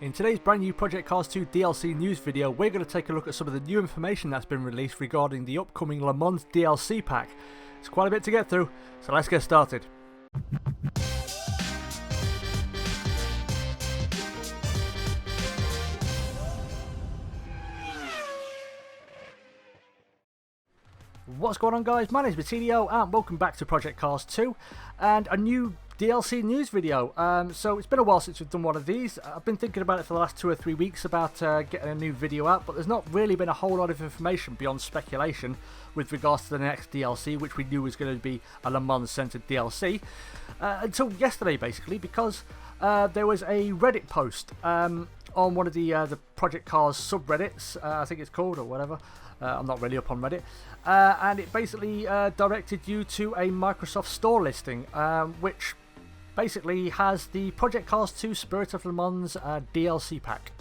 In today's brand new Project Cars 2 DLC news video, we're going to take a look at some of the new information that's been released regarding the upcoming Le Mans DLC pack. It's quite a bit to get through, so let's get started. What's going on, guys? My name is Batilio and welcome back to Project Cars 2 and a new DLC news video. So it's been a while since we've done one of these. I've been thinking about it for the last 2 or 3 weeks about getting a new video out, but there's not really been a whole lot of information beyond speculation with regards to the next DLC, which we knew was going to be a Le Mans centered DLC until yesterday, basically, because there was a Reddit post on one of the Project Cars subreddits, I think it's called, or whatever. I'm not really up on Reddit, and it basically directed you to a Microsoft Store listing, which basically has the Project Cars 2 Spirit of Le Mans DLC pack.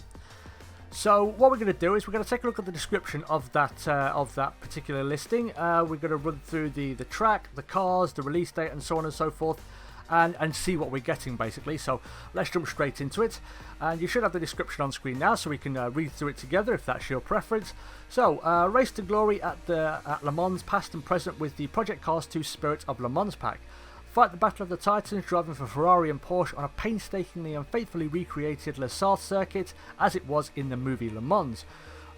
So what we're going to do is we're going to take a look at the description of that particular listing. We're going to run through the track, the cars, the release date, and so on and so forth, and see what we're getting, basically. So let's jump straight into it, and you should have the description on screen now, so we can read through it together if that's your preference. So race to glory at Le Mans, past and present, with the Project Cars 2 Spirit of Le Mans pack. Fight the battle of the Titans, driving for Ferrari and Porsche on a painstakingly and faithfully recreated Le Sarthe circuit as it was in the movie Le Mans.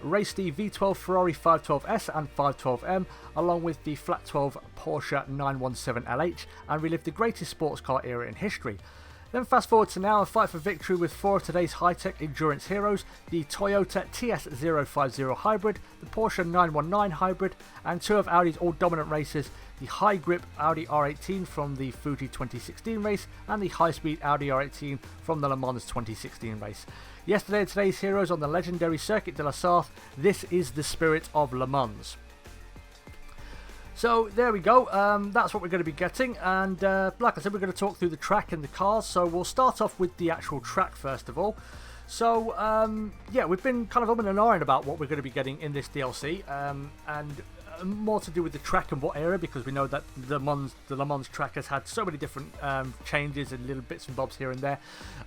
Race the V12 Ferrari 512S and 512M along with the flat 12 Porsche 917LH and relive the greatest sports car era in history. Then fast forward to now and fight for victory with 4 of today's high-tech endurance heroes: the Toyota TS050 Hybrid, the Porsche 919 Hybrid, and 2 of Audi's all-dominant racers, the high-grip Audi R18 from the Fuji 2016 race and the high-speed Audi R18 from the Le Mans 2016 race. Yesterday and today's heroes on the legendary Circuit de la Sarthe. This is the Spirit of Le Mans. So there we go, that's what we're going to be getting, and like I said, we're going to talk through the track and the cars. So we'll start off with the actual track first of all. So yeah, we've been kind of umming and ahhing about what we're going to be getting in this DLC, and more to do with the track and what era, because we know that the Le Mans track has had so many different changes and little bits and bobs here and there,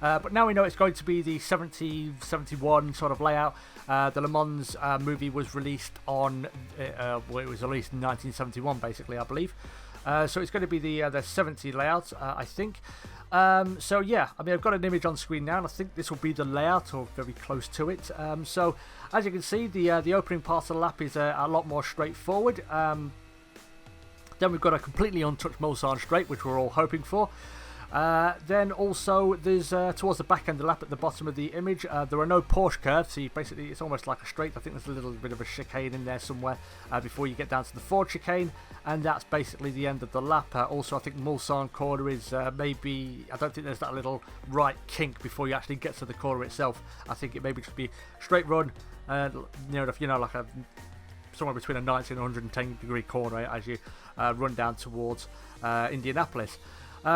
but now we know it's going to be the 71 sort of layout. The Le Mans movie was released on well, it was released in 1971 basically, I believe, so it's going to be the 70 layout, I think. So yeah, I mean, I've got an image on screen now, and I think this will be the layout, or very close to it. So as you can see, the opening part of the lap is a lot more straightforward. Then we've got a completely untouched Mulsanne straight, which we're all hoping for. Then also there's towards the back end of the lap at the bottom of the image, there are no Porsche curves, so basically it's almost like a straight. I think there's a little bit of a chicane in there somewhere before you get down to the Ford chicane, and that's basically the end of the lap. Also, I think Mulsanne corner is maybe, I don't think there's that little right kink before you actually get to the corner itself. I think it maybe just be straight run, like a somewhere between a 90 and 110 degree corner as you run down towards Indianapolis.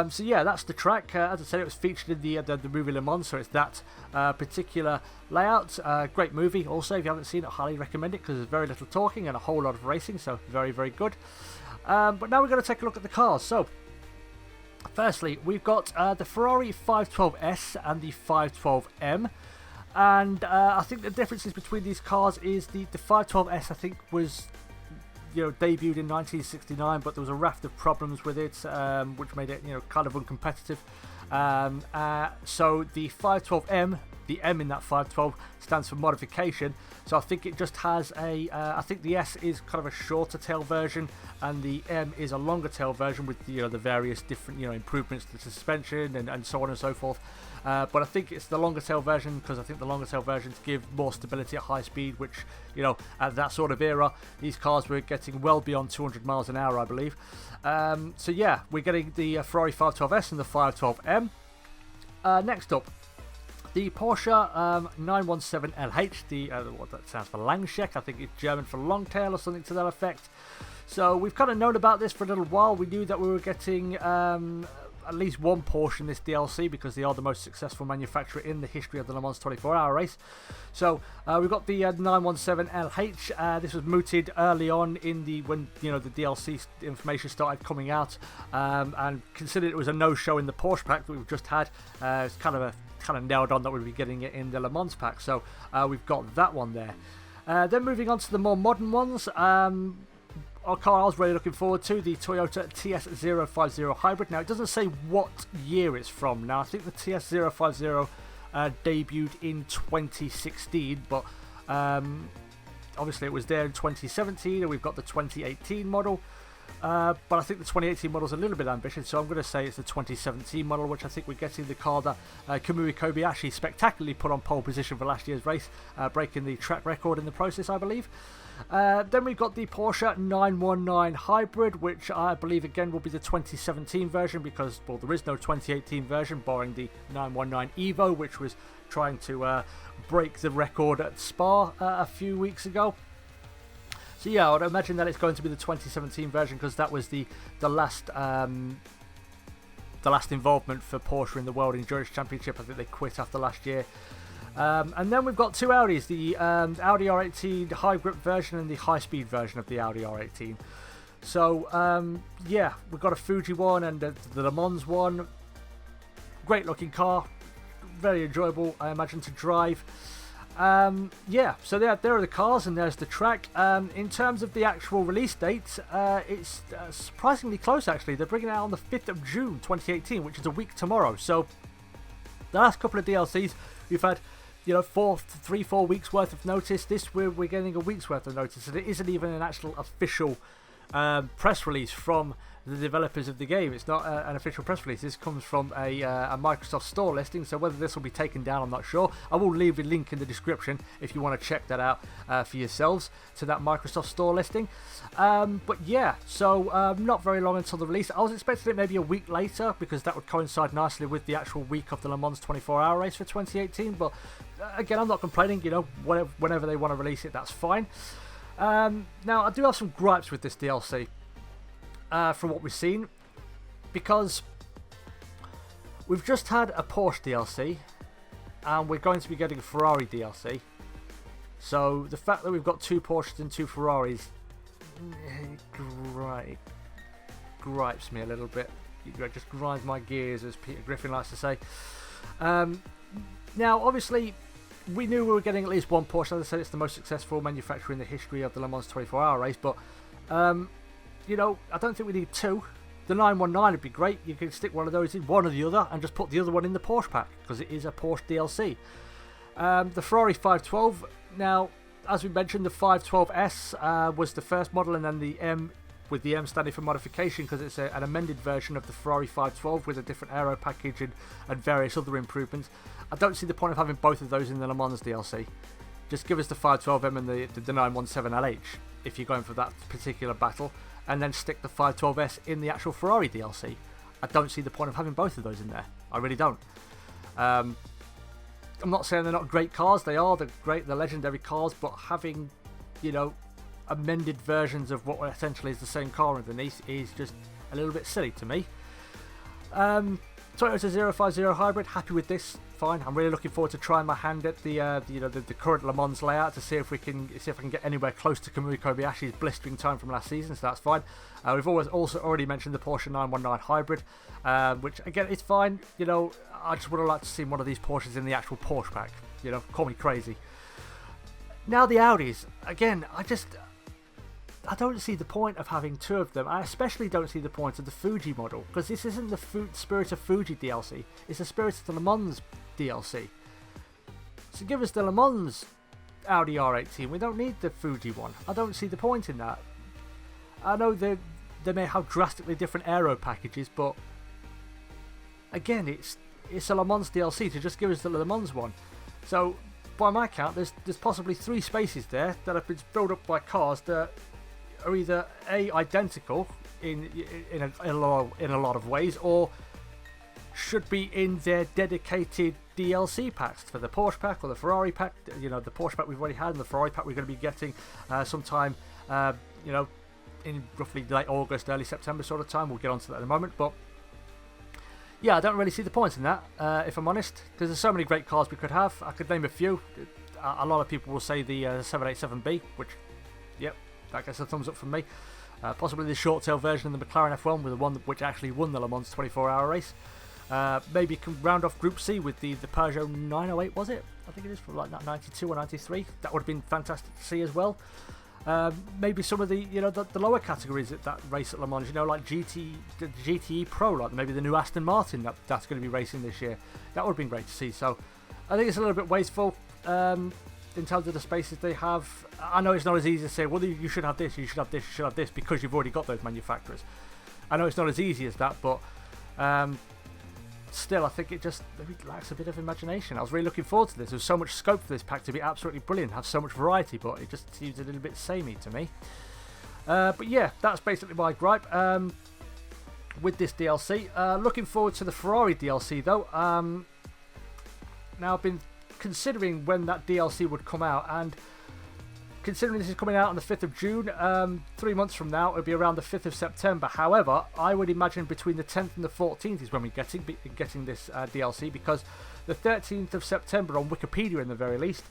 So yeah, that's the track. As I said, it was featured in the movie Le Mans, so it's that particular layout. Great movie. Also, if you haven't seen it, I highly recommend it, because there's very little talking and a whole lot of racing, so very, very good. But now we're going to take a look at the cars. So firstly, we've got the Ferrari 512S and the 512M. And I think the differences between these cars is the 512S, I think, was debuted in 1969, but there was a raft of problems with it, which made it kind of uncompetitive. So the 512M, the M in that 512 stands for modification. So I think it just has I think the S is kind of a shorter tail version, and the M is a longer tail version with the various different improvements to the suspension and so on and so forth. But I think it's the longer tail version, because I think the longer tail versions give more stability at high speed, which at that sort of era, these cars were getting well beyond 200 miles an hour, I believe. So yeah, we're getting the Ferrari 512S and the 512M. Next up, the Porsche 917LH, what that stands for, Langscheck. I think it's German for long tail or something to that effect. So we've kind of known about this for a little while. We knew that we were getting at least one Porsche in this DLC, because they are the most successful manufacturer in the history of the Le Mans 24-hour race. So we've got the 917LH. This was mooted early on in when the DLC information started coming out, and considered it was a no-show in the Porsche pack that we've just had. It's kind of a kind of nailed on that we'd be getting it in the Le Mans pack. So we've got that one there. Then moving on to the more modern ones. Our car I was really looking forward to, the Toyota TS050 Hybrid. Now, it doesn't say what year it's from. Now, I think the TS050 debuted in 2016, but obviously it was there in 2017, and we've got the 2018 model. But I think the 2018 model is a little bit ambitious, so I'm going to say it's the 2017 model, which I think we're getting the car that Kamui Kobayashi spectacularly put on pole position for last year's race, breaking the track record in the process, I believe. Then we've got the Porsche 919 Hybrid, which I believe again will be the 2017 version because, well, there is no 2018 version, barring the 919 Evo, which was trying to break the record at Spa a few weeks ago. So yeah, I would imagine that it's going to be the 2017 version because that was the last involvement for Porsche in the World Endurance Championship. I think they quit after last year. And then we've got two Audis, the Audi R18 hybrid version and the high-speed version of the Audi R18. So yeah, we've got a Fuji one and the Le Mans one. Great looking car, very enjoyable, I imagine, to drive. Yeah, so there are the cars and there's the track. In terms of the actual release date, it's surprisingly close actually. They're bringing it out on the 5th of June 2018, which is a week tomorrow. So the last couple of DLCs we've had, you know, 3-4 weeks worth of notice. This we're getting a week's worth of notice, and it isn't even an actual official press release from the developers of the game. It's not an official press release. This comes from a Microsoft Store listing, so whether this will be taken down, I'm not sure. I will leave a link in the description if you want to check that out for yourselves to that Microsoft Store listing. But yeah, so not very long until the release. I was expecting it maybe a week later because that would coincide nicely with the actual week of the Le Mans 24-hour race for 2018, but again, I'm not complaining. You know, whenever they want to release it, that's fine. Now, I do have some gripes with this DLC. From what we've seen, because we've just had a Porsche DLC and we're going to be getting a Ferrari DLC, so the fact that we've got two Porsches and two Ferraris gripes me a little bit. It just grinds my gears, as Peter Griffin likes to say. Now obviously we knew we were getting at least one Porsche. As I said, it's the most successful manufacturer in the history of the Le Mans 24-hour race, but you know, I don't think we need two. The 919 would be great. You could stick one of those in one or the other and just put the other one in the Porsche pack because it is a Porsche DLC. The Ferrari 512, now, as we mentioned, the 512S was the first model, and then the M, with the M standing for modification because it's an amended version of the Ferrari 512 with a different aero package and various other improvements. I don't see the point of having both of those in the Le Mans DLC. Just give us the 512M and the 917LH if you're going for that particular battle, and then stick the 512S in the actual Ferrari DLC. I don't see the point of having both of those in there. I really don't. I'm not saying they're not great cars. They are. They're great. They're legendary cars. But having, you know, amended versions of what essentially is the same car underneath is just a little bit silly to me. Toyota 050 Hybrid, happy with this. Fine. I'm really looking forward to trying my hand at the current Le Mans layout to see if I can get anywhere close to Kamui Kobayashi's blistering time from last season. So that's fine. We've also already mentioned the Porsche 919 Hybrid, which again it's fine. You know, I just would have liked to see one of these Porsches in the actual Porsche pack. You know, call me crazy. Now the Audis, again, I don't see the point of having two of them. I especially don't see the point of the Fuji model, because this isn't the Spirit of Fuji DLC, it's the Spirit of the Le Mans DLC. So give us the Le Mans Audi R18, we don't need the Fuji one. I don't see the point in that. I know they may have drastically different aero packages, but again, it's a Le Mans DLC, to just give us the Le Mans one. So by my count, there's possibly 3 spaces there that have been filled up by cars that are either identical in a lot of ways, or should be in their dedicated DLC packs for the Porsche pack or the Ferrari pack. You know, the Porsche pack we've already had, and the Ferrari pack we're going to be getting sometime, you know, in roughly late August, early September sort of time. We'll get onto that in a moment, but yeah, I don't really see the point in that, if I'm honest, because there's so many great cars we could have. I could name a few. A lot of people will say the 787B, which, yep, that gets a thumbs up from me. Possibly the short tail version of the McLaren F1, with the one which actually won the Le Mans 24-hour race. Maybe can round off Group C with the Peugeot 908, was it? I think it is, from like 92 or 93. That would have been fantastic to see as well. Maybe some of the the lower categories at that race at Le Mans, like the GTE Pro, like maybe the new Aston Martin that's going to be racing this year. That would have been great to see. So I think it's a little bit wasteful in terms of the spaces they have. I know it's not as easy to say, well, you should have this, you should have this, you should have this, because you've already got those manufacturers. I know it's not as easy as that, but still, I think it just maybe lacks a bit of imagination. I was really looking forward to this. There's so much scope for this pack to be absolutely brilliant, have so much variety, but it just seems a little bit samey to me. But yeah, that's basically my gripe with this DLC. Looking forward to the Ferrari DLC though. Now I've been considering when that DLC would come out, and considering this is coming out on the 5th of June, 3 months from now, it'll be around the 5th of September. However, I would imagine between the 10th and the 14th is when we're getting this DLC, because the 13th of September on Wikipedia, in the very least,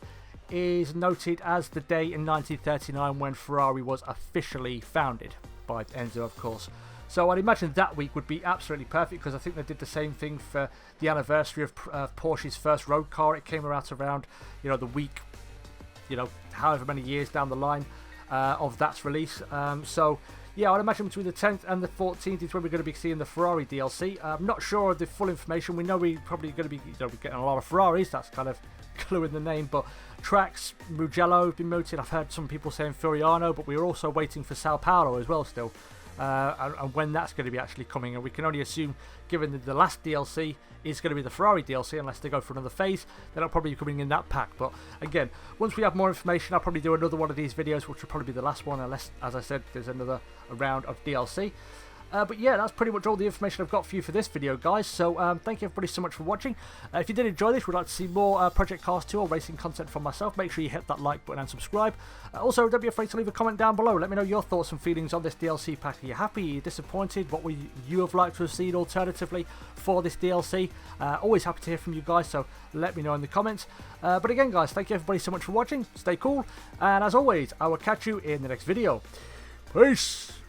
is noted as the day in 1939 when Ferrari was officially founded, by Enzo, of course. So I'd imagine that week would be absolutely perfect, because I think they did the same thing for the anniversary of Porsche's first road car. It came out around, the week, however many years down the line of that release. So yeah, I'd imagine between the 10th and the 14th is when we're going to be seeing the Ferrari DLC. I'm not sure of the full information. We know we're probably going to be getting a lot of Ferraris. That's kind of clue in the name. But tracks, Mugello have been mooted. I've heard some people saying Furiano, but we're also waiting for Sao Paulo as well still. And when that's going to be actually coming, and we can only assume, given that the last DLC is going to be the Ferrari DLC, unless they go for another phase, then it'll probably be coming in that pack. But again, once we have more information, I'll probably do another one of these videos, which will probably be the last one, unless, as I said, there's another round of DLC. But yeah, that's pretty much all the information I've got for you for this video, guys. So thank you everybody so much for watching. If you did enjoy this, would like to see more Project Cars 2 or racing content from myself, make sure you hit that like button and subscribe. Also, don't be afraid to leave a comment down below. Let me know your thoughts and feelings on this DLC pack. Are you happy? Are you disappointed? What would you have liked to have seen alternatively for this DLC? Always happy to hear from you guys, so let me know in the comments. But again, guys, thank you everybody so much for watching. Stay cool, and as always, I will catch you in the next video. Peace!